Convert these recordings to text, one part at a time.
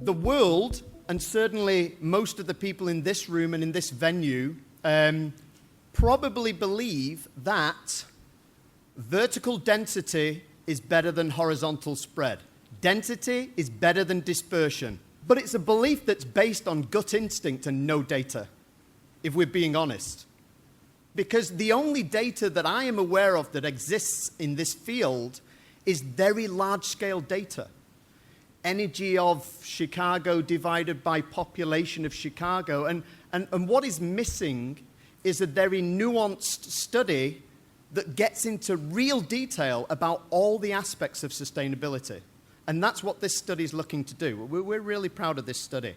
the world, and certainly most of the people in this room and in this venue, probably believe that vertical density is better than horizontal spread. Density is better than dispersion. But it's a belief that's based on gut instinct and no data, if we're being honest. Because the only data that I am aware of that exists in this field is very large-scale data. Energy of Chicago divided by population of Chicago. And what is missing is a very nuanced study that gets into real detail about all the aspects of sustainability. And that's what this study is looking to do. We're really proud of this study.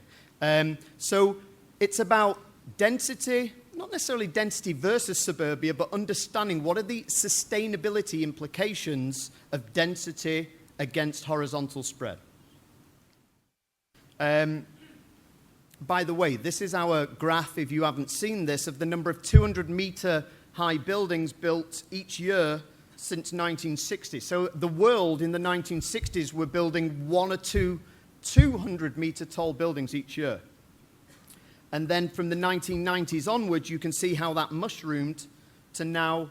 So it's about density, not necessarily density versus suburbia, but understanding what are the sustainability implications of density against horizontal spread. By the way, this is our graph, if you haven't seen this, of the number of 200-meter high buildings built each year since 1960. So the world in the 1960s were building one or two 200-meter tall buildings each year. And then from the 1990s onwards, you can see how that mushroomed to now,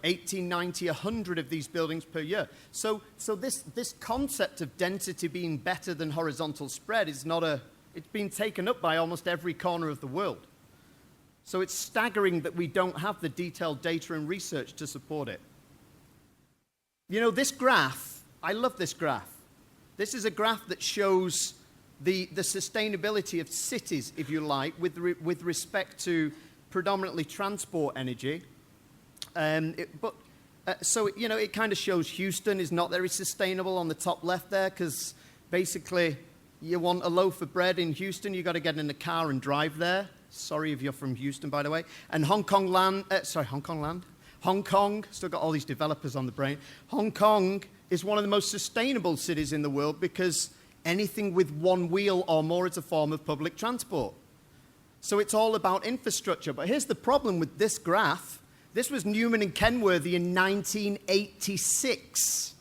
80, 90, 100 of these buildings per year. So this concept of density being better than horizontal spread is it's been taken up by almost every corner of the world. So it's staggering that we don't have the detailed data and research to support it. This graph, I love this graph. This is a graph that shows the sustainability of cities, if you like, with respect to predominantly transport energy. It kind of shows Houston is not very sustainable on the top left there, because basically you want a loaf of bread in Houston, you've got to get in a car and drive there. Sorry if you're from Houston, by the way. And Hong Kong, still got all these developers on the brain. Hong Kong is one of the most sustainable cities in the world because anything with one wheel or more is a form of public transport. So it's all about infrastructure. But here's the problem with this graph. This was Newman and Kenworthy in 1986.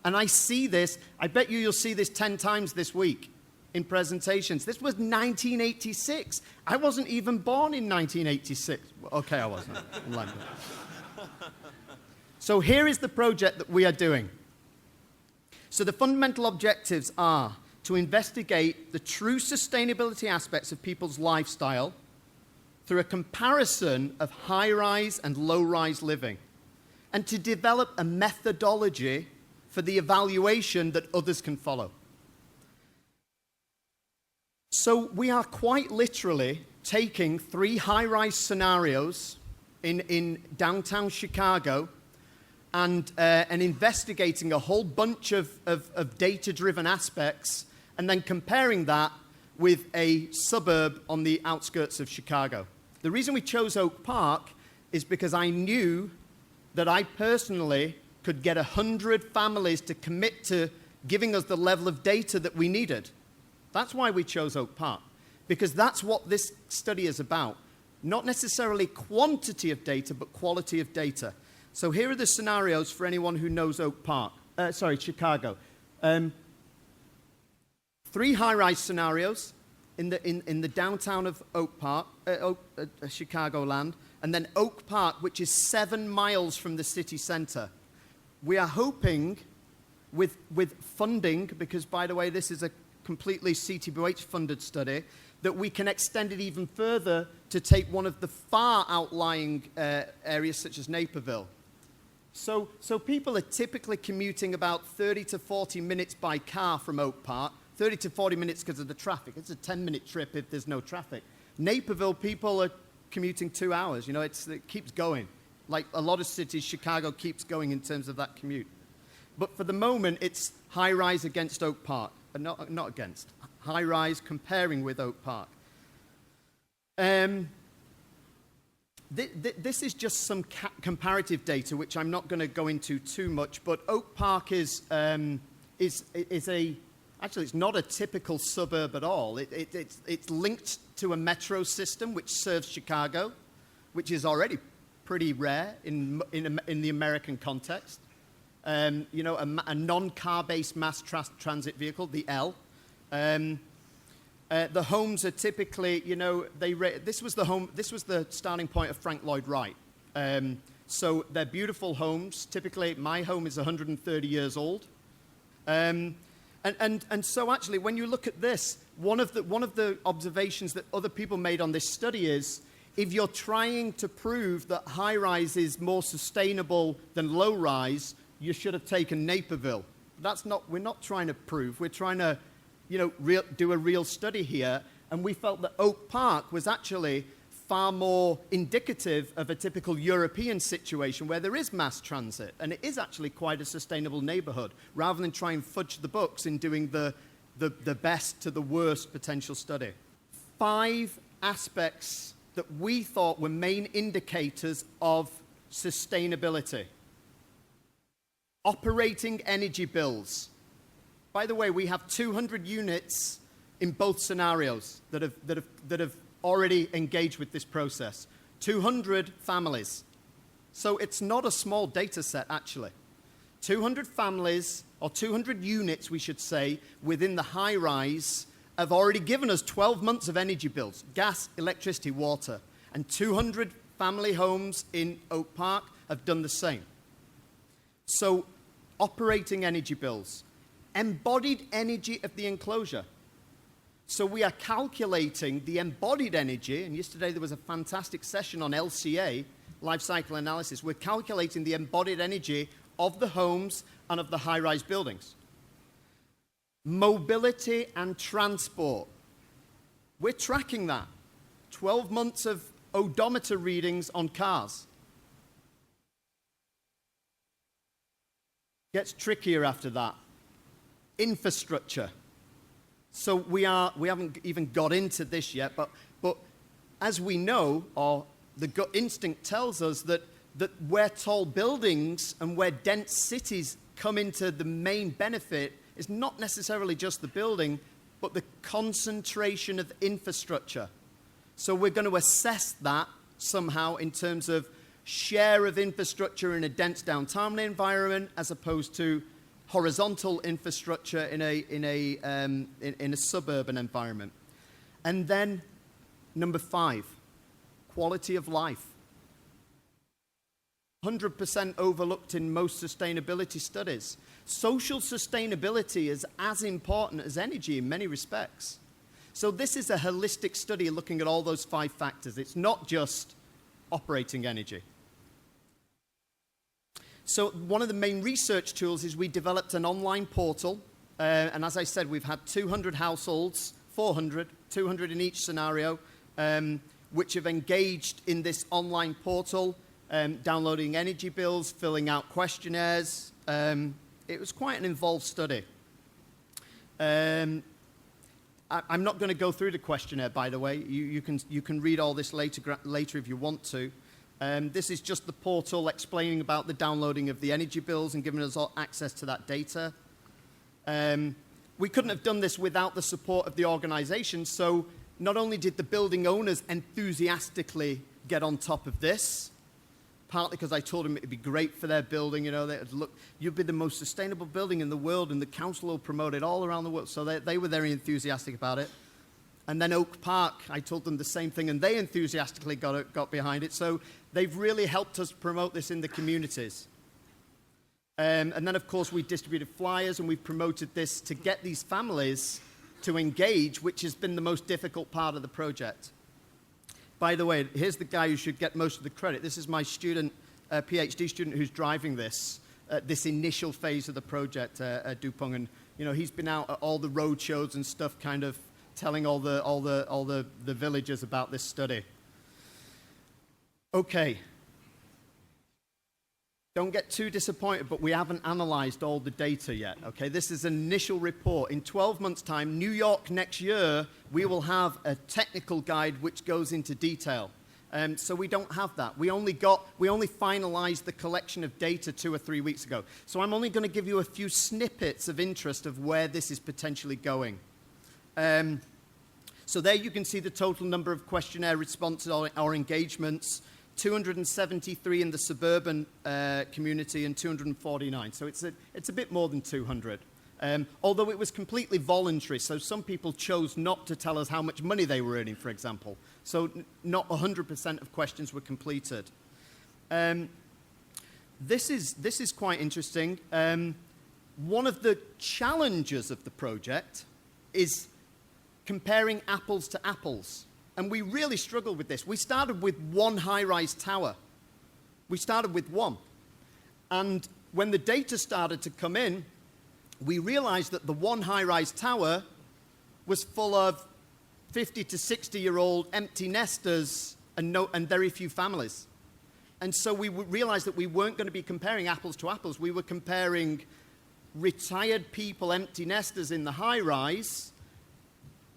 And I see this, I bet you'll see this 10 times this week in presentations. This was 1986. I wasn't even born in 1986. Okay, I wasn't. So here is the project that we are doing. So the fundamental objectives are to investigate the true sustainability aspects of people's lifestyle through a comparison of high-rise and low-rise living, and to develop a methodology for the evaluation that others can follow. So we are quite literally taking 3 high-rise scenarios in downtown Chicago and investigating a whole bunch of data-driven aspects and then comparing that with a suburb on the outskirts of Chicago. The reason we chose Oak Park is because I knew that I personally could get 100 families to commit to giving us the level of data that we needed. That's why we chose Oak Park, because that's what this study is about. Not necessarily quantity of data, but quality of data. So here are the scenarios for anyone who knows Chicago. 3 high-rise scenarios in the downtown of Oak Park, Chicagoland, and then Oak Park, which is 7 miles from the city center. We are hoping with funding, because by the way, this is a completely CTBUH-funded study, that we can extend it even further to take one of the far outlying areas such as Naperville. So people are typically commuting about 30 to 40 minutes by car from Oak Park, 30 to 40 minutes because of the traffic. It's a 10-minute trip if there's no traffic. Naperville, people are commuting 2 hours. It keeps going. Like a lot of cities, Chicago keeps going in terms of that commute. But for the moment, it's high-rise against Oak Park. Not against. High-rise comparing with Oak Park. This is just some comparative data, which I'm not going to go into too much. But Oak Park is actually, it's not a typical suburb at all. It's linked to a metro system which serves Chicago, which is already pretty rare in the American context. A non-car-based mass transit vehicle, the L, The homes are typically, you know, this was the starting point of Frank Lloyd Wright. So they're beautiful homes. Typically, my home is 130 years old. And so actually, when you look at this, one of the observations that other people made on this study is, if you're trying to prove that high-rise is more sustainable than low-rise, you should have taken Naperville. We're not trying to prove. We're trying to, you know, do a real study here. And we felt that Oak Park was actually far more indicative of a typical European situation where there is mass transit. And it is actually quite a sustainable neighborhood, rather than try and fudge the books in doing the best to the worst potential study. 5 aspects that we thought were main indicators of sustainability. Operating energy bills. By the way, we have 200 units in both scenarios that have already engaged with this process. 200 families. So it's not a small data set, actually. 200 families, or 200 units, we should say, within the high-rise have already given us 12 months of energy bills, gas, electricity, water. And 200 family homes in Oak Park have done the same. So, operating energy bills. Embodied energy of the enclosure. So we are calculating the embodied energy, and yesterday there was a fantastic session on LCA, life cycle analysis. We're calculating the embodied energy of the homes and of the high-rise buildings. Mobility and transport. We're tracking that. 12 months of odometer readings on cars. Gets trickier after that. Infrastructure. So we haven't even got into this yet, but as we know, or the gut instinct tells us that where tall buildings and where dense cities come into the main benefit is not necessarily just the building, but the concentration of infrastructure. So we're going to assess that somehow in terms of share of infrastructure in a dense downtown environment as opposed to horizontal infrastructure in a suburban environment. And then number 5, quality of life. 100% overlooked in most sustainability studies. Social sustainability is as important as energy in many respects. So this is a holistic study looking at all those 5 factors. It's not just operating energy. So one of the main research tools is we developed an online portal. And as I said, we've had 200 households, 400, 200 in each scenario, which have engaged in this online portal, downloading energy bills, filling out questionnaires. It was quite an involved study. I'm not going to go through the questionnaire, by the way. You can read all this later if you want to. This is just the portal explaining about the downloading of the energy bills and giving us all access to that data. We couldn't have done this without the support of the organization, so not only did the building owners enthusiastically get on top of this, partly because I told them it'd be great for their building, you know, look, you'll be the most sustainable building in the world, and the council will promote it all around the world, so they were very enthusiastic about it. And then Oak Park, I told them the same thing, and they enthusiastically got behind it. So they've really helped us promote this in the communities. And then, of course, we distributed flyers, and we've promoted this to get these families to engage, which has been the most difficult part of the project. By the way, here's the guy who should get most of the credit. This is my student, PhD student, who's driving this initial phase of the project, Dupong. And, you know, he's been out at all the road shows and stuff, kind of telling all the villagers about this study. Okay. Don't get too disappointed, but we haven't analyzed all the data yet. Okay, this is an initial report. In 12 months' time, New York next year, we will have a technical guide which goes into detail. So we don't have that. We only finalized the collection of data 2 or 3 weeks ago. So I'm only going to give you a few snippets of interest of where this is potentially going. So there you can see the total number of questionnaire responses or engagements, 273 in the suburban community and 249. So it's a bit more than 200. Although it was completely voluntary, so some people chose not to tell us how much money they were earning, for example. So not 100% of questions were completed. This is quite interesting. One of the challenges of the project is comparing apples to apples. And we really struggled with this. We started with one high-rise tower. We started with one. And when the data started to come in, we realized that the one high-rise tower was full of 50 to 60-year-old empty nesters and very few families. And so we realized that we weren't going to be comparing apples to apples. We were comparing retired people, empty nesters in the high-rise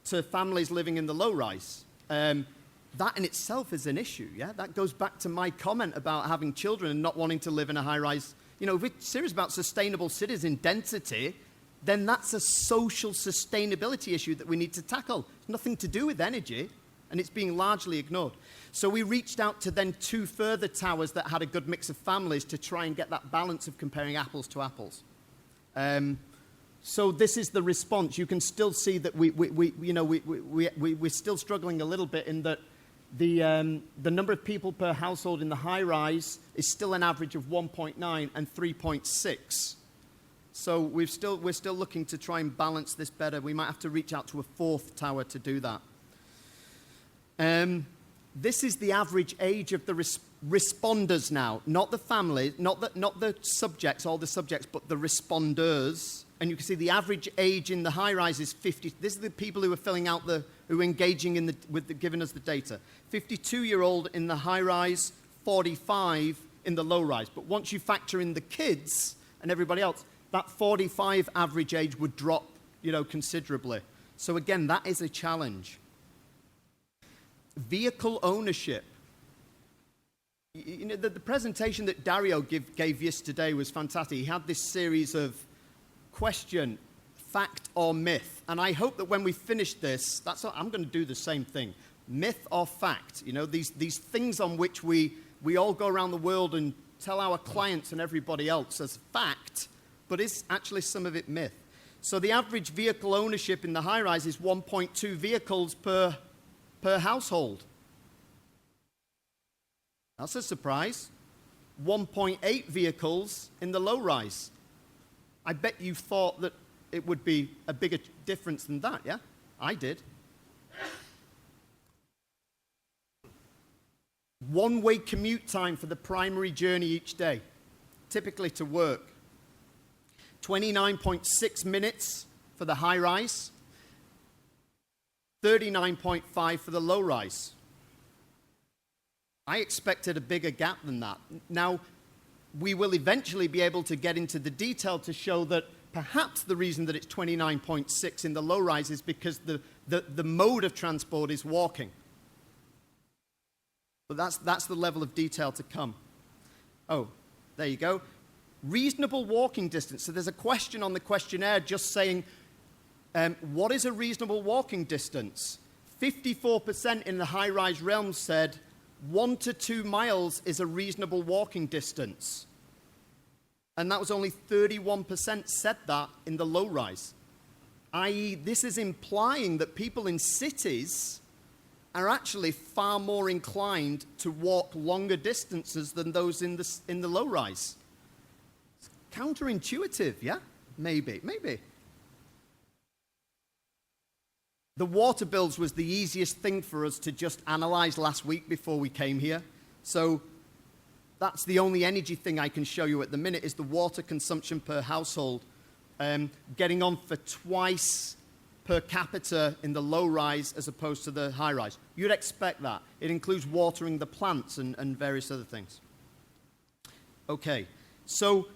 to families living in the low-rise. That in itself is an issue, yeah? That goes back to my comment about having children and not wanting to live in a high-rise. You know, if we're serious about sustainable cities in density, then that's a social sustainability issue that we need to tackle. It's nothing to do with energy, and it's being largely ignored. So we reached out to then 2 further towers that had a good mix of families to try and get that balance of comparing apples to apples. So this is the response. You can still see that we're still struggling a little bit in that the number of people per household in the high-rise is still an average of 1.9 and 3.6. So we're still looking to try and balance this better. We might have to reach out to a 4th tower to do that. This is the average age of the responders now, not the family, not the subjects, all the subjects, but the responders. And you can see the average age in the high-rise is 50. This is the people who are filling out who are engaging in giving us the data. 52-year-old in the high-rise, 45 in the low-rise. But once you factor in the kids and everybody else, that 45 average age would drop, considerably. So again, that is a challenge. Vehicle ownership. The presentation that Dario gave yesterday was fantastic. He had this series of question, fact or myth. And I hope that when we finish this, I'm going to do the same thing. Myth or fact. These things on which we all go around the world and tell our clients and everybody else as fact, but is actually some of it myth. So the average vehicle ownership in the high-rise is 1.2 vehicles per household. That's a surprise. 1.8 vehicles in the low-rise. I bet you thought that it would be a bigger difference than that, yeah? I did. One-way commute time for the primary journey each day, typically to work. 29.6 minutes for the high-rise. 39.5 for the low-rise. I expected a bigger gap than that. Now, we will eventually be able to get into the detail to show that perhaps the reason that it's 29.6 in the low-rise is because the mode of transport is walking. But that's the level of detail to come. Oh, there you go. Reasonable walking distance. So there's a question on the questionnaire just saying, what is a reasonable walking distance? 54% in the high-rise realm said 1 to 2 miles is a reasonable walking distance. And that was only 31% said that in the low-rise. I.e., this is implying that people in cities are actually far more inclined to walk longer distances than those in the low-rise. It's counterintuitive, yeah? Maybe. The water bills was the easiest thing for us to just analyze last week before we came here. So that's the only energy thing I can show you at the minute is the water consumption per household, getting on for twice per capita in the low-rise as opposed to the high-rise. You'd expect that. It includes watering the plants and various other things. Okay, so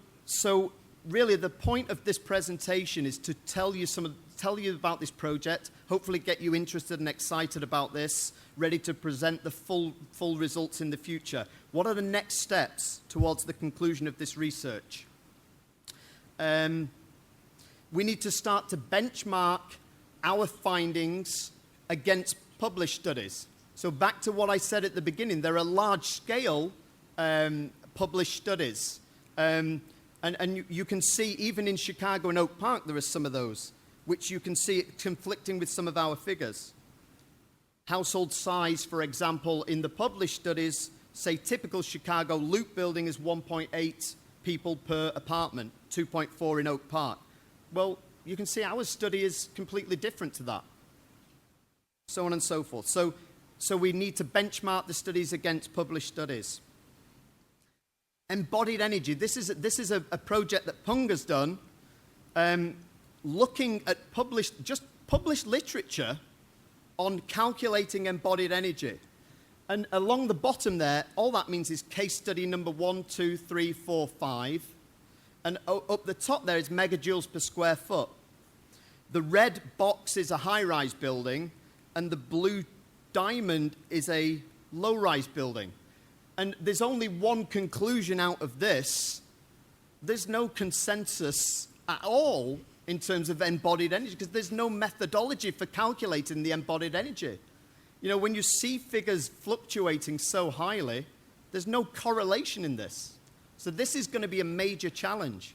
really the point of this presentation is to tell you about this project, hopefully get you interested and excited about this, ready to present the full results in the future. What are the next steps towards the conclusion of this research? We need to start to benchmark our findings against published studies. So back to what I said at the beginning, there are large-scale published studies. And you can see, even in Chicago and Oak Park, there are some of those, which you can see conflicting with some of our figures. Household size, for example, in the published studies, say typical Chicago Loop building is 1.8 people per apartment, 2.4 in Oak Park. Well, you can see our study is completely different to that. So on and so forth. So we need to benchmark the studies against published studies. Embodied energy. This is a project that Pung has done, looking at published literature on calculating embodied energy. And along the bottom there, all that means is case study number 1, 2, 3, 4, 5. And up the top there is megajoules per square foot. The red box is a high-rise building, and the blue diamond is a low-rise building. And there's only one conclusion out of this. There's no consensus at all in terms of embodied energy, because there's no methodology for calculating the embodied energy. You know, when you see figures fluctuating so highly, there's no correlation in this. So this is going to be a major challenge.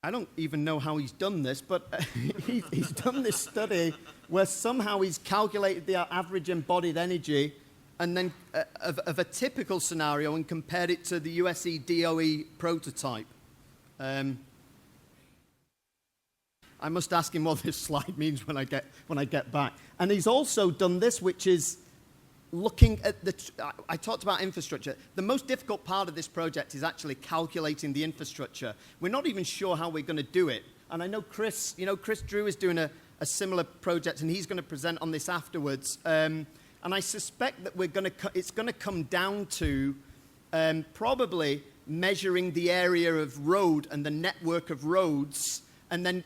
I don't even know how he's done this, but he's done this study where somehow he's calculated the average embodied energy and then of a typical scenario and compared it to the USE DOE prototype. I must ask him what this slide means when I get back. And he's also done this, which is looking at I talked about infrastructure. The most difficult part of this project is actually calculating the infrastructure. We're not even sure how we're going to do it. And I know Chris Drew is doing a similar project, and he's going to present on this afterwards. And I suspect that it's going to come down to probably measuring the area of road and the network of roads, and then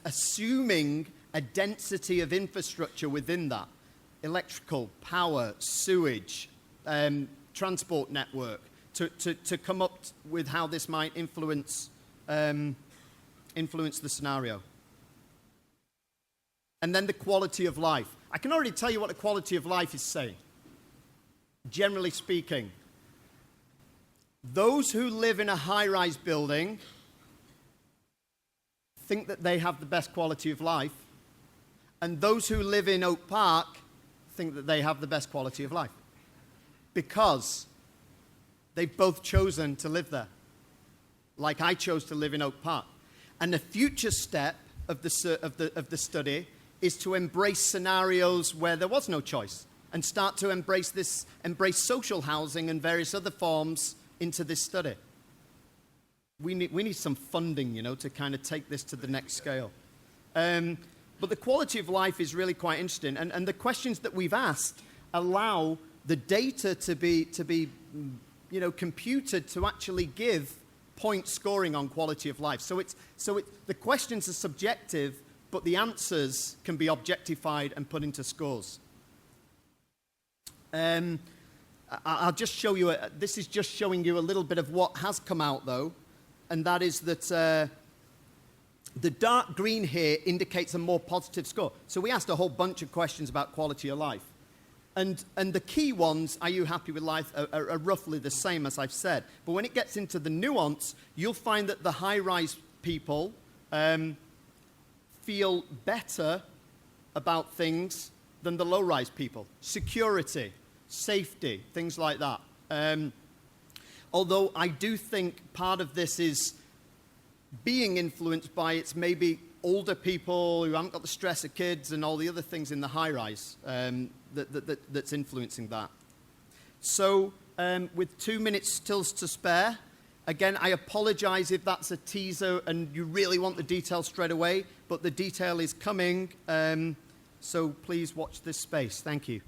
assuming a density of infrastructure within that. Electrical, power, sewage, transport network, to come up with how this might influence the scenario. And then the quality of life. I can already tell you what the quality of life is saying. Generally speaking, those who live in a high-rise building think that they have the best quality of life, and those who live in Oak Park think that they have the best quality of life because they've both chosen to live there, like I chose to live in Oak Park. And the future step of the study is to embrace scenarios where there was no choice and start to embrace social housing and various other forms into this study. We need some funding, to kind of take this to the next scale. But the quality of life is really quite interesting. And the questions that we've asked allow the data to be computed to actually give point scoring on quality of life. So the questions are subjective, but the answers can be objectified and put into scores. I'll just show you, this is just showing you a little bit of what has come out, though, and that is that the dark green here indicates a more positive score. So we asked a whole bunch of questions about quality of life. And the key ones, are you happy with life, are roughly the same, as I've said. But when it gets into the nuance, you'll find that the high-rise people feel better about things than the low-rise people. Security, safety, things like that. Although I do think part of this is being influenced by its maybe older people who haven't got the stress of kids and all the other things in the high-rise that's influencing that. So with 2 minutes still to spare, again, I apologize if that's a teaser and you really want the detail straight away, but the detail is coming, so please watch this space. Thank you.